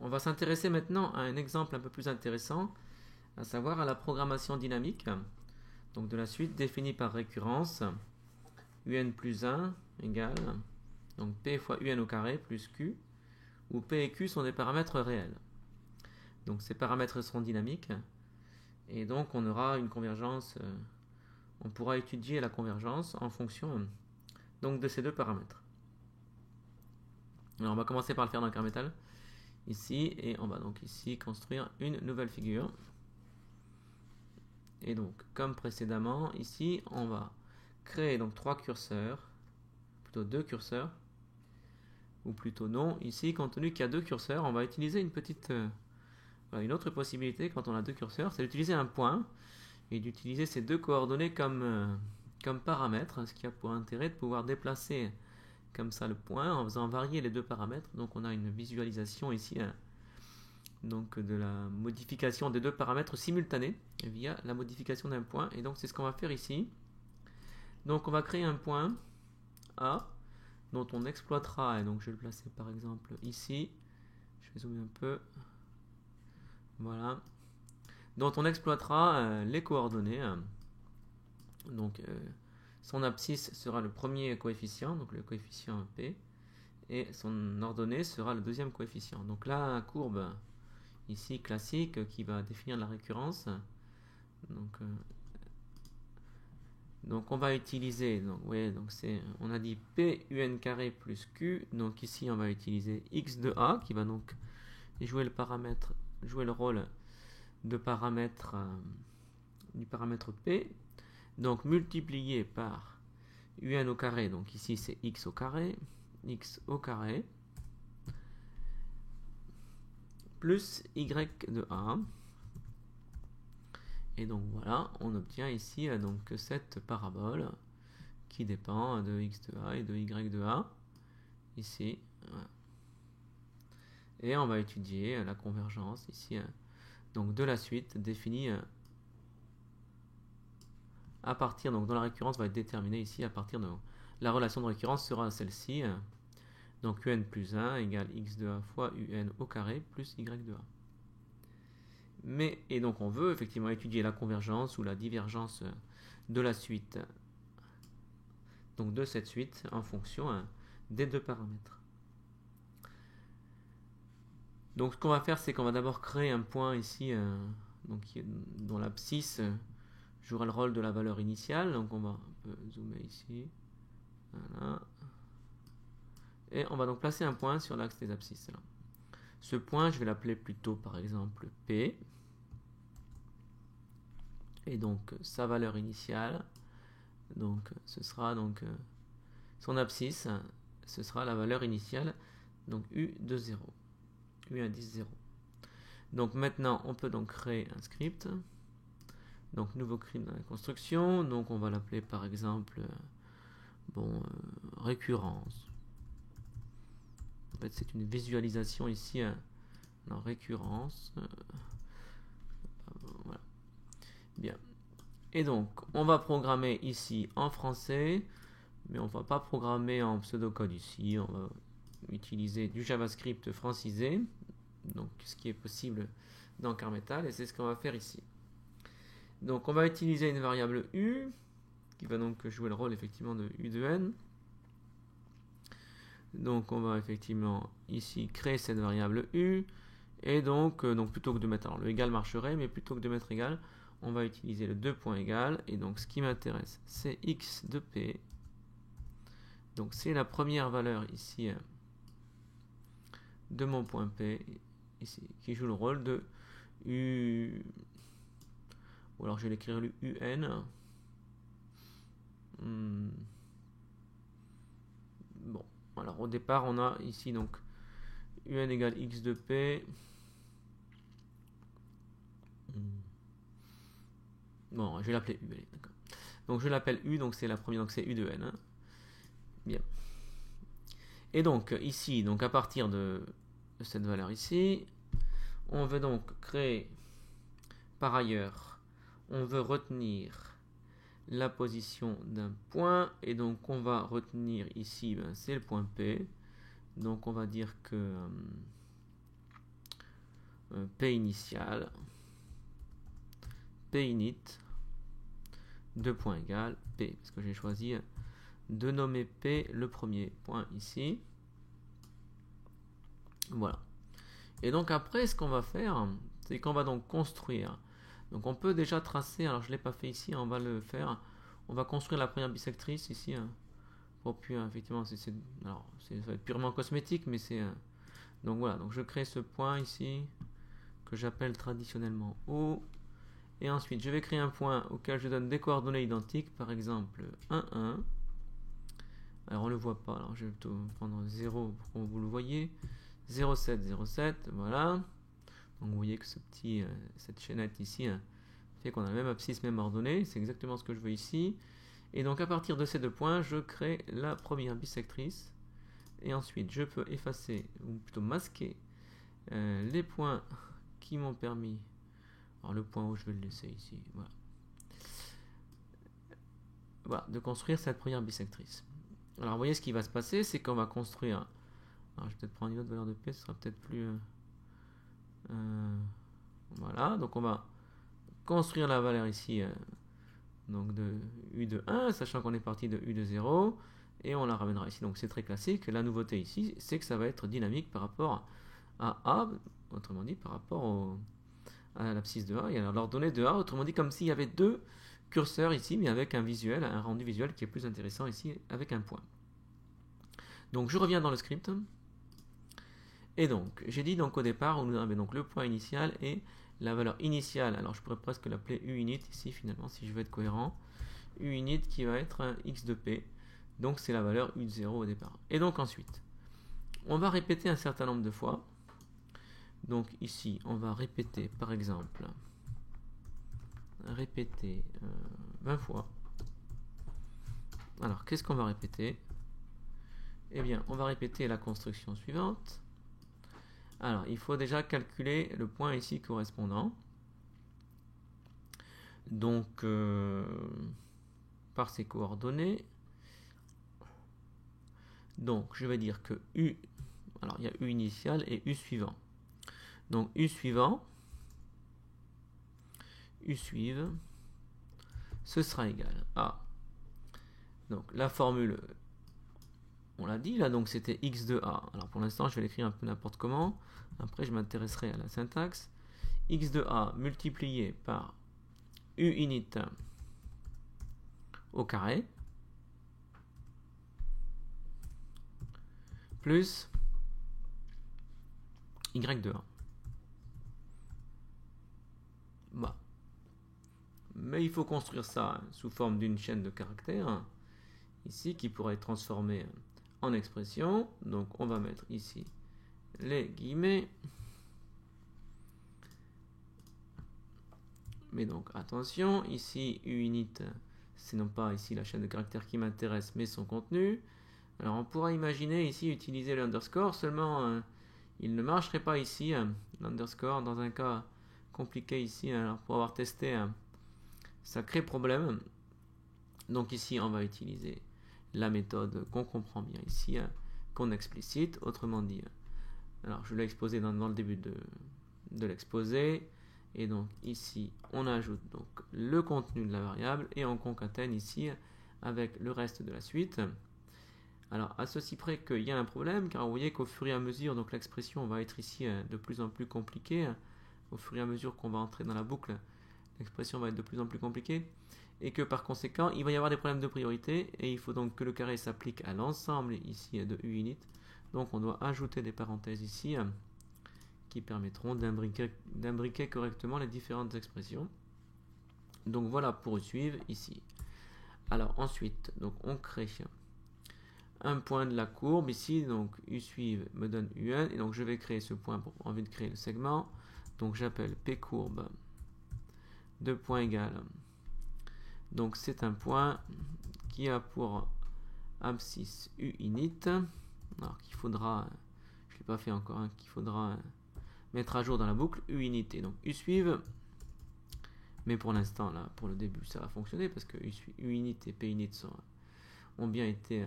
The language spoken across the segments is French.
On va s'intéresser maintenant à un exemple un peu plus intéressant, à savoir à la programmation dynamique, donc de la suite définie par récurrence, un plus 1 égale, donc p fois un au carré plus q, où p et q sont des paramètres réels. Donc ces paramètres seront dynamiques, et donc on aura une convergence, on pourra étudier la convergence en fonction donc de ces deux paramètres. Alors on va commencer par le faire dans le carré métal ici, et on va donc ici construire une nouvelle figure. Et donc comme précédemment, ici on va créer donc trois curseurs, plutôt deux curseurs, ou plutôt non, ici compte tenu qu'il y a deux curseurs, on va utiliser une petite une autre possibilité quand on a deux curseurs, c'est d'utiliser un point et d'utiliser ces deux coordonnées comme paramètres, ce qui a pour intérêt de pouvoir déplacer comme ça le point en faisant varier les deux paramètres. Donc on a une visualisation ici donc de la modification des deux paramètres simultanés via la modification d'un point, et donc c'est ce qu'on va faire ici. Donc on va créer un point A dont on exploitera, et donc je vais le placer par exemple ici, je vais zoomer un peu, voilà, dont on exploitera les coordonnées. Donc son abscisse sera le premier coefficient, donc le coefficient P, et son ordonnée sera le deuxième coefficient. Donc la courbe ici classique qui va définir la récurrence. Donc on va utiliser, donc c'est, on a dit P un carré plus Q, donc ici on va utiliser x de A qui va donc jouer le rôle de paramètre du paramètre P, donc multiplié par un au carré, donc ici c'est x au carré, plus y de A. Et donc voilà, on obtient ici donc cette parabole qui dépend de x de A et de y de A, ici. Voilà. Et on va étudier la convergence ici, donc de la suite définie à partir, donc dont la récurrence va être déterminée ici à partir de la relation de récurrence sera celle-ci, donc un plus 1 égale x de A fois un au carré plus y de A. Et donc on veut effectivement étudier la convergence ou la divergence de la suite, donc de cette suite en fonction des deux paramètres. Donc ce qu'on va faire, c'est qu'on va d'abord créer un point ici, donc dont l'abscisse jouera le rôle de la valeur initiale. Donc on va zoomer ici, voilà, et on va donc placer un point sur l'axe des abscisses. Là. Ce point, je vais l'appeler plutôt par exemple P. Et donc sa valeur initiale, donc ce sera donc son abscisse, ce sera la valeur initiale, donc U de 0, U indice 0. Donc maintenant on peut donc créer un script, donc nouveau script dans la construction, donc on va l'appeler par exemple récurrence. En fait c'est une visualisation ici en récurrence. Voilà. Bien. Et donc, on va programmer ici en français, mais on ne va pas programmer en pseudocode ici. On va utiliser du JavaScript francisé, donc ce qui est possible dans CarMetal, et c'est ce qu'on va faire ici. Donc, on va utiliser une variable U, qui va donc jouer le rôle effectivement de U de n. Donc, on va effectivement ici créer cette variable U, et donc plutôt que de mettre, alors le égal marcherait, mais plutôt que de mettre égal, on va utiliser le 2 points égal, et donc ce qui m'intéresse c'est x de p, donc c'est la première valeur ici de mon point p ici, qui joue le rôle de u, ou alors je vais l'écrire le un. Bon, alors au départ on a ici donc un égale x de p. Bon, je vais l'appeler U, allez, d'accord. Donc je l'appelle U, donc c'est la première, donc c'est U de n. Hein. Bien. Et donc ici, donc à partir de cette valeur ici, on veut donc créer, par ailleurs, on veut retenir la position d'un point, et donc on va retenir ici, c'est le point P. Donc on va dire que P initial, P init, 2 points égales P, parce que j'ai choisi de nommer P le premier point ici. Voilà. Et donc après, ce qu'on va faire, c'est qu'on va donc construire. Donc on peut déjà tracer, alors je ne l'ai pas fait ici, on va le faire. On va construire la première bisectrice ici. Pour puis, effectivement, alors, ça va être purement cosmétique, mais c'est... donc voilà, donc je crée ce point ici, que j'appelle traditionnellement O. Et ensuite, je vais créer un point auquel je donne des coordonnées identiques, par exemple 1, 1. Alors on ne le voit pas, alors je vais plutôt prendre 0 pour que vous le voyez. 0, 7, 0, 7, voilà. Donc vous voyez que cette chaînette ici fait qu'on a la même abscisse, même ordonnée. C'est exactement ce que je veux ici. Et donc à partir de ces deux points, je crée la première bisectrice. Et ensuite, je peux effacer, ou plutôt masquer, les points qui m'ont permis... Alors le point où je vais le laisser ici, voilà. Voilà, de construire cette première bisectrice. Alors vous voyez ce qui va se passer, c'est qu'on va construire... Alors je vais peut-être prendre une autre valeur de P, ce sera peut-être plus... voilà, donc on va construire la valeur ici, donc de U de 1, sachant qu'on est parti de U de 0, et on la ramènera ici. Donc c'est très classique. La nouveauté ici, c'est que ça va être dynamique par rapport à A, autrement dit par rapport à l'abscisse de A, et à l'ordonnée de A, autrement dit comme s'il y avait deux curseurs ici, mais avec un visuel, un rendu visuel qui est plus intéressant ici, avec un point. Donc je reviens dans le script. Et donc, j'ai dit donc au départ, on avait donc le point initial et la valeur initiale. Alors je pourrais presque l'appeler uinit ici finalement, si je veux être cohérent. Uinit qui va être un x de p. Donc c'est la valeur u de 0 au départ. Et donc ensuite, on va répéter un certain nombre de fois. Donc ici, on va répéter par exemple, 20 fois. Alors qu'est-ce qu'on va répéter? Eh bien, on va répéter la construction suivante. Alors, il faut déjà calculer le point ici correspondant. Donc, par ses coordonnées. Donc, je vais dire que U, alors il y a U initial et U suivant. Donc, U suivant, U suive, ce sera égal à... Donc, la formule, on l'a dit, là, donc c'était x de A. Alors, pour l'instant, je vais l'écrire un peu n'importe comment. Après, je m'intéresserai à la syntaxe. X de A multiplié par U init au carré plus y de A. Bah. Mais il faut construire ça sous forme d'une chaîne de caractères ici qui pourrait être transformée en expression. Donc on va mettre ici les guillemets. Mais donc attention, ici uinit, c'est non pas ici la chaîne de caractères qui m'intéresse, mais son contenu. Alors on pourra imaginer ici utiliser l'underscore, seulement il ne marcherait pas ici, l'underscore, dans un cas compliqué ici. Alors pour avoir testé, ça crée problème. Donc ici on va utiliser la méthode qu'on comprend bien ici, qu'on explicite, autrement dit. Alors je l'ai exposé dans le début de l'exposé. Et donc ici, on ajoute donc le contenu de la variable et on concatène ici avec le reste de la suite. Alors à ceci près qu'il y a un problème, car vous voyez qu'au fur et à mesure, donc l'expression va être ici de plus en plus compliquée. Au fur et à mesure qu'on va entrer dans la boucle, l'expression va être de plus en plus compliquée. Et que par conséquent, il va y avoir des problèmes de priorité. Et il faut donc que le carré s'applique à l'ensemble ici de uinit. Donc on doit ajouter des parenthèses ici qui permettront d'imbriquer correctement les différentes expressions. Donc voilà pour suivre ici. Alors ensuite, donc on crée un point de la courbe ici, donc usuive me donne un, et donc je vais créer ce point pour envie de créer le segment. Donc j'appelle pcourbe de point égal. Donc c'est un point qui a pour abscisse uinit, alors qu'il faudra, je ne l'ai pas fait encore, qu'il faudra mettre à jour dans la boucle uinit et donc usuive, mais pour l'instant là pour le début ça va fonctionner parce que uinit et pinit ont bien été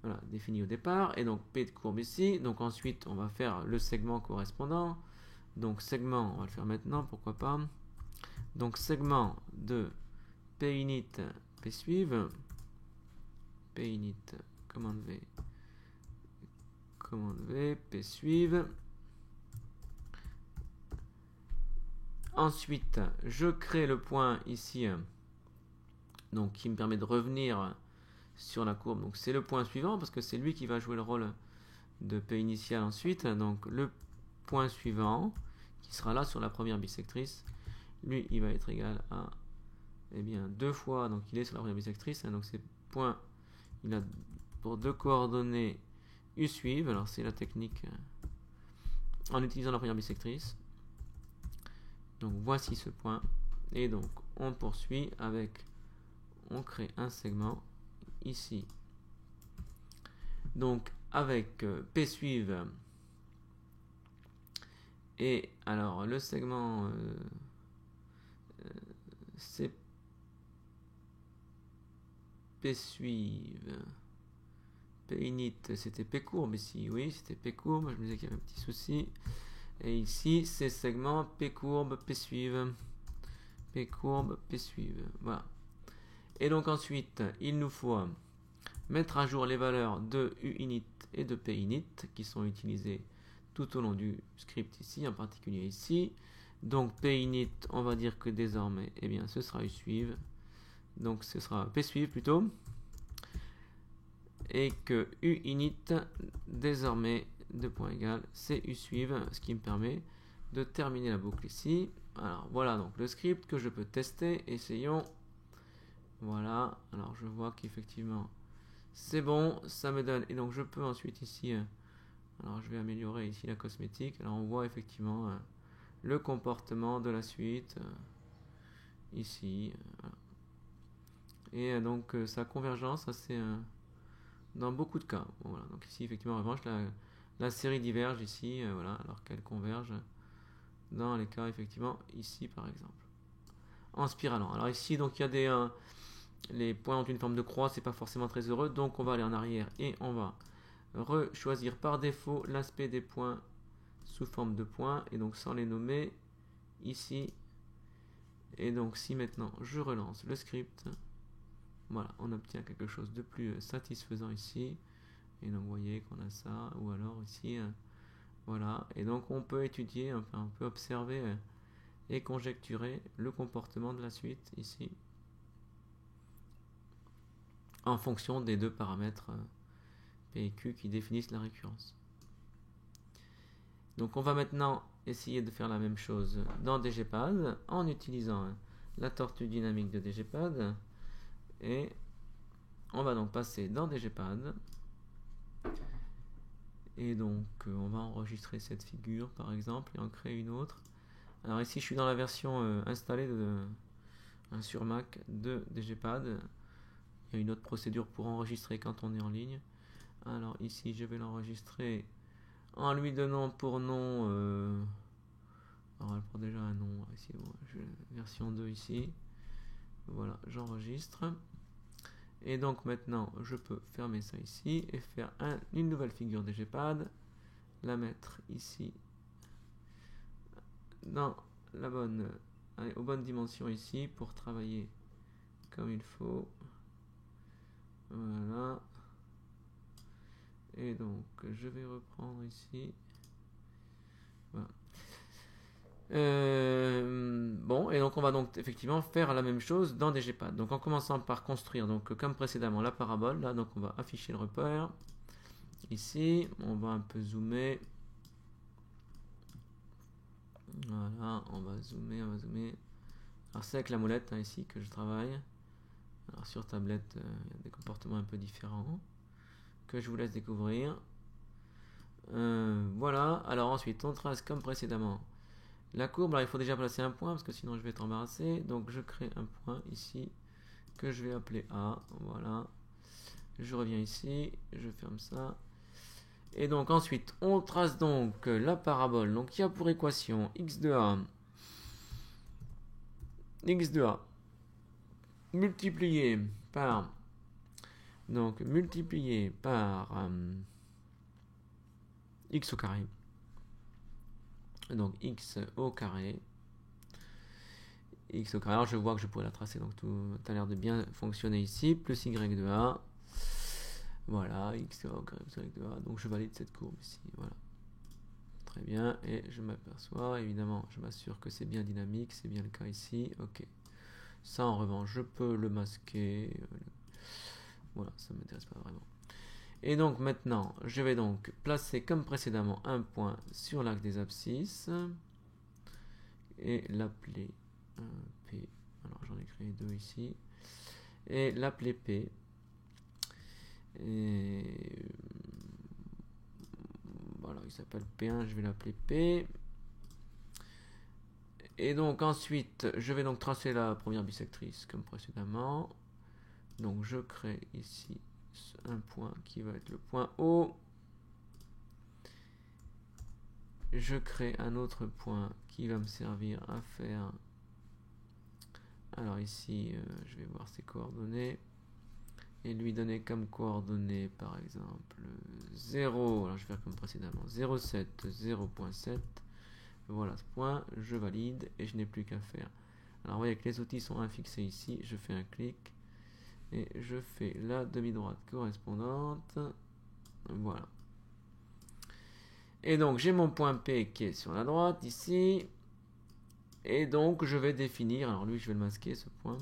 voilà, définis au départ. Et donc p de courbe ici, donc ensuite on va faire le segment correspondant, Donc segment, on va le faire maintenant, pourquoi pas. Donc segment de pinit p suive, pinit commande V, p suive. Ensuite, je crée le point ici, donc qui me permet de revenir sur la courbe. Donc c'est le point suivant parce que c'est lui qui va jouer le rôle de P initial ensuite. Donc le point suivant qui sera là sur la première bisectrice, lui il va être égal à bien 2 fois, donc il est sur la première bisectrice, donc c'est point, il a pour deux coordonnées U suivent. Alors c'est la technique en utilisant la première bisectrice. Donc voici ce point, et donc on poursuit avec, on crée un segment ici, donc avec P suive, et alors le segment c'est P suive, P init, c'était P courbe ici, oui c'était P courbe, je me disais qu'il y avait un petit souci. Et ici, c'est segment P courbe, P suive, P courbe, P suive. Voilà. Et donc ensuite, il nous faut mettre à jour les valeurs de U init et de P init qui sont utilisées tout au long du script ici, en particulier ici. Donc P init, on va dire que désormais, eh bien, ce sera U suive. Donc ce sera P suive plutôt. Et que U init, désormais, de point égal, c'est U suive, ce qui me permet de terminer la boucle ici. Alors voilà donc le script que je peux tester. Essayons. Voilà, alors je vois qu'effectivement c'est bon, ça me donne, et donc je peux ensuite ici, alors je vais améliorer ici la cosmétique. Alors on voit effectivement le comportement de la suite ici, et donc sa convergence, c'est dans beaucoup de cas. Bon, voilà, donc ici effectivement en revanche la série diverge ici, voilà, alors qu'elle converge dans les cas effectivement ici par exemple en spiralant. Alors ici donc il y a des les points ont une forme de croix, c'est pas forcément très heureux, donc on va aller en arrière et on va choisir par défaut l'aspect des points sous forme de points, et donc sans les nommer ici. Et donc si maintenant je relance le script, voilà, on obtient quelque chose de plus satisfaisant ici. Et donc vous voyez qu'on a ça, ou alors ici, voilà. Et donc on peut étudier, enfin on peut observer et conjecturer le comportement de la suite ici, en fonction des deux paramètres P et Q qui définissent la récurrence. Donc on va maintenant essayer de faire la même chose dans DGPad en utilisant la tortue dynamique de DGPad, et on va donc passer dans DGPad, et donc on va enregistrer cette figure par exemple et en créer une autre. Alors ici je suis dans la version installée sur Mac de DGPad. Il y a une autre procédure pour enregistrer quand on est en ligne. Alors ici je vais l'enregistrer en lui donnant pour nom, alors elle prend déjà un nom ici, bon, version 2 ici, voilà, j'enregistre, et donc maintenant je peux fermer ça ici et faire une nouvelle figure DGPad, la mettre ici dans la bonne, aux bonnes dimensions ici pour travailler comme il faut. Voilà, et donc je vais reprendre ici. Voilà. Bon, et donc on va donc effectivement faire la même chose dans DGPad. Donc en commençant par construire, donc comme précédemment, la parabole. Là, donc on va afficher le repère. Ici, on va un peu zoomer. Voilà, on va zoomer, Alors c'est avec la molette ici que je travaille. Alors sur tablette, il y a des comportements un peu différents que je vous laisse découvrir. Voilà, alors ensuite on trace comme précédemment la courbe. Alors il faut déjà placer un point parce que sinon je vais être embarrassé. Donc je crée un point ici que je vais appeler A. Voilà. Je reviens ici, je ferme ça. Et donc ensuite on trace donc la parabole. Donc il y a pour équation x de A multiplié par x au carré Donc x au carré. X au carré, alors je vois que je pourrais la tracer, donc tout a l'air de bien fonctionner ici, plus y de a, voilà, x au carré plus y de a, donc je valide cette courbe ici, voilà, très bien, et je m'aperçois, évidemment, je m'assure que c'est bien dynamique, c'est bien le cas ici, ok, ça en revanche, je peux le masquer, voilà, ça ne m'intéresse pas vraiment. Et donc maintenant, je vais donc placer comme précédemment un point sur l'axe des abscisses, et l'appeler P, alors j'en ai créé deux ici, et l'appeler P, et voilà, il s'appelle P1, je vais l'appeler P, et donc ensuite je vais donc tracer la première bisectrice comme précédemment, donc je crée ici un point qui va être le point O, je crée un autre point qui va me servir à faire, alors ici je vais voir ses coordonnées et lui donner comme coordonnées par exemple 0, alors je vais faire comme précédemment 0,7, 0,7, voilà ce point, je valide et je n'ai plus qu'à faire. Alors vous voyez que les outils sont infixés ici, je fais un clic et je fais la demi-droite correspondante, voilà. Et donc j'ai mon point P qui est sur la droite ici, et donc je vais définir, alors lui je vais le masquer ce point,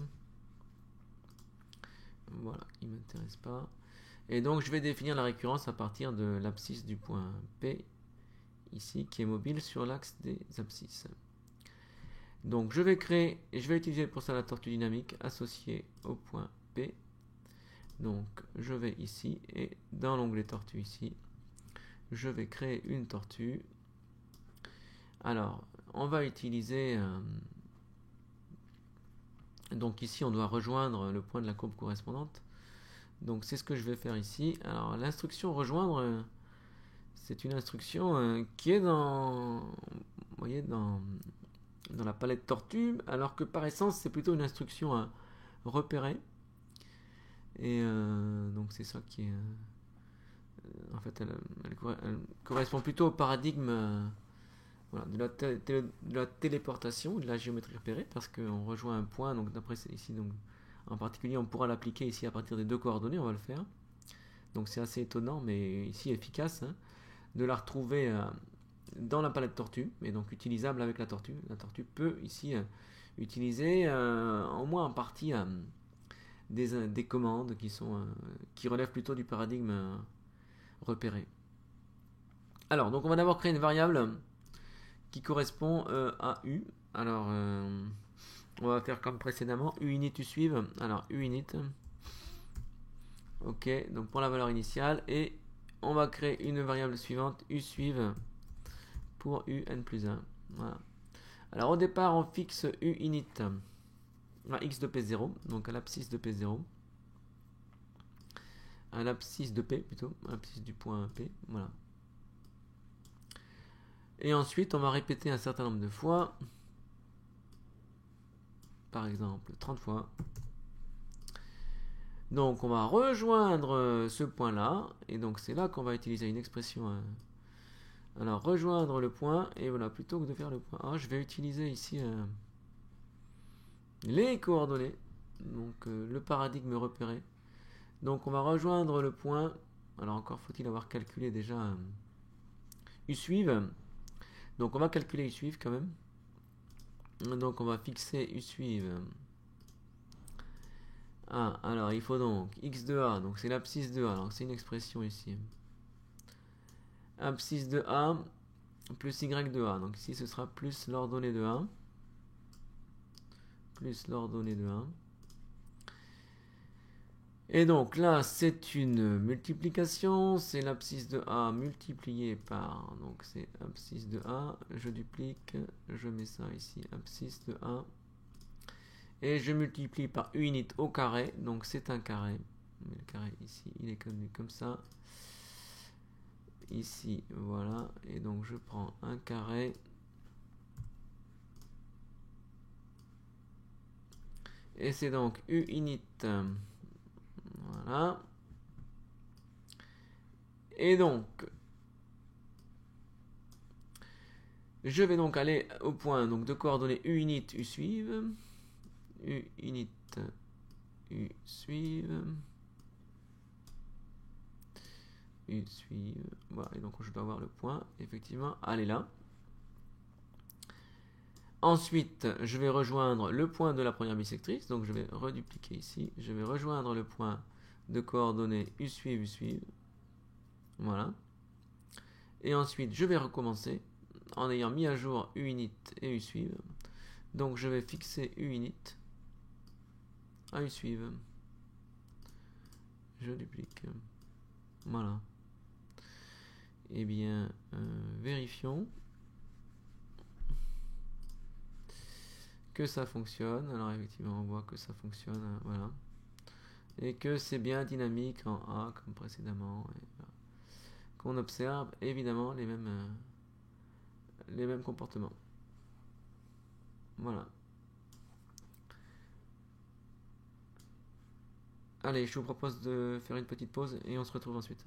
voilà, il ne m'intéresse pas, et donc je vais définir la récurrence à partir de l'abscisse du point P ici qui est mobile sur l'axe des abscisses. Donc je vais créer, et je vais utiliser pour ça la tortue dynamique associée au point P. Donc je vais ici, et dans l'onglet tortue ici, je vais créer une tortue. Alors, on va utiliser, donc ici on doit rejoindre le point de la courbe correspondante. Donc c'est ce que je vais faire ici. Alors l'instruction rejoindre, c'est une instruction qui est dans, vous voyez, dans la palette tortue, alors que par essence c'est plutôt une instruction à repérer. Et donc c'est ça qui est, en fait elle correspond plutôt au paradigme voilà, de la téléportation, de la géométrie repérée, parce qu'on rejoint un point, donc d'après ici, donc en particulier on pourra l'appliquer ici à partir des deux coordonnées, on va le faire. Donc c'est assez étonnant, mais ici efficace, hein, de la retrouver dans la palette tortue, et donc utilisable avec la tortue. La tortue peut ici utiliser au moins en partie des commandes qui relèvent plutôt du paradigme repéré. Alors, donc on va d'abord créer une variable qui correspond à U. Alors, on va faire comme précédemment, uinit, usuive. Alors, uinit. Ok, donc pour la valeur initiale, et on va créer une variable suivante, usuive, pour un plus 1. Voilà. Alors au départ, on fixe uinit à x de p0, donc à l'abscisse de p0, à l'abscisse de p plutôt, à l'abscisse du point p, voilà. Et ensuite, on va répéter un certain nombre de fois, par exemple 30 fois. Donc on va rejoindre ce point-là, et donc c'est là qu'on va utiliser une expression. Alors rejoindre le point, et voilà, plutôt que de faire le point A, je vais utiliser ici les coordonnées, donc le paradigme repéré. Donc on va rejoindre le point, alors encore faut-il avoir calculé déjà usuive. Donc on va calculer usuive quand même. Donc on va fixer usuive. Ah, alors il faut donc x de a, donc c'est l'abscisse de a, alors c'est une expression ici. Abscisse de a plus y de a, donc ici ce sera plus l'ordonnée de a, plus l'ordonnée de a. Et donc là c'est une multiplication, c'est l'abscisse de a multiplié par, donc c'est abscisse de a, je duplique, je mets ça ici, abscisse de a, et je multiplie par uinit au carré, donc c'est un carré, mais le carré ici il est connu comme ça, ici voilà, et donc je prends un carré, et c'est donc uinit, voilà, et donc Je vais donc aller au point donc, de coordonnées uinit, usuive. Uinit, usuive. Usuive. Voilà, et donc je dois avoir le point. Effectivement, elle est là. Ensuite, je vais rejoindre le point de la première bisectrice. Donc je vais redupliquer ici. Je vais rejoindre le point de coordonnées usuive, usuive. Voilà. Et ensuite, je vais recommencer en ayant mis à jour uinit et usuive. Donc je vais fixer uinit à usuive. Je duplique. Voilà. Eh bien, vérifions que ça fonctionne. Alors effectivement, on voit que ça fonctionne. Voilà. Et que c'est bien dynamique en A comme précédemment. Voilà. Qu'on observe évidemment les mêmes comportements. Voilà. Allez, je vous propose de faire une petite pause et on se retrouve ensuite.